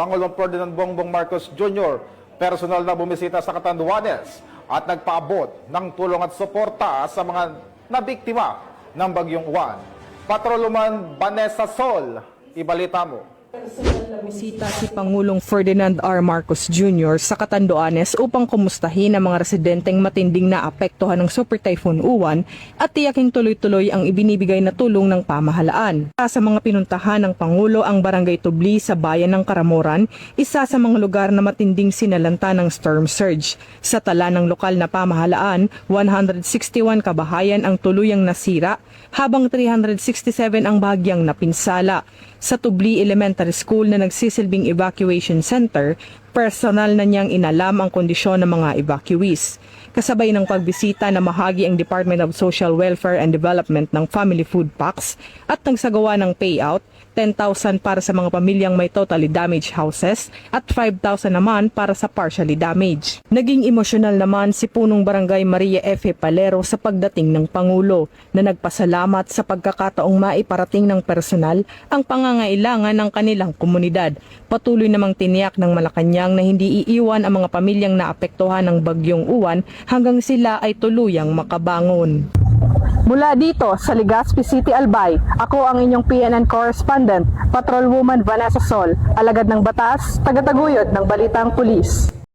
Pangulong Ferdinand Bongbong Marcos Jr. personal na bumisita sa Catanduanes at nagpaabot ng tulong at suporta sa mga nabiktima ng Bagyong Juan. Patrolwoman Vanessa Sol, ibalita mo. Bisita si Pangulong Ferdinand R. Marcos Jr. sa Catanduanes upang kumustahin ang mga residenteng matinding naapektuhan ng Super Typhoon Uwan at tiyaking tuloy-tuloy ang ibinibigay na tulong ng pamahalaan. Sa mga pinuntahan ng Pangulo ang Barangay Tubli sa bayan ng Karamoran, isa sa mga lugar na matinding sinalanta ng storm surge. Sa tala ng lokal na pamahalaan, 161 kabahayan ang tuluyang nasira, habang 367 ang bahagyang napinsala. Sa Tubli Elementary School na nagsisilbing evacuation center, personal na niyang inalam ang kondisyon ng mga evacuees. Kasabay ng pagbisita na mahagi ang Department of Social Welfare and Development ng Family Food Packs at nagsagawa ng payout, 10,000 para sa mga pamilyang may totally damaged houses at 5,000 naman para sa partially damaged. Naging emosyonal naman si Punong Barangay Maria F. Palero sa pagdating ng Pangulo na nagpasalamat sa pagkakataong maiparating ng personal ang pangangailangan ng kanilang komunidad. Patuloy namang tiniyak ng Malacanang na hindi iiwan ang mga pamilyang naapektuhan ng Bagyong Uwan hanggang sila ay tuluyang makabangon. Mula dito sa Legazpi City, Albay, ako ang inyong PNN correspondent, Patrolwoman Vanessa Sol, alagad ng batas, tagataguyod ng Balitang Pulis.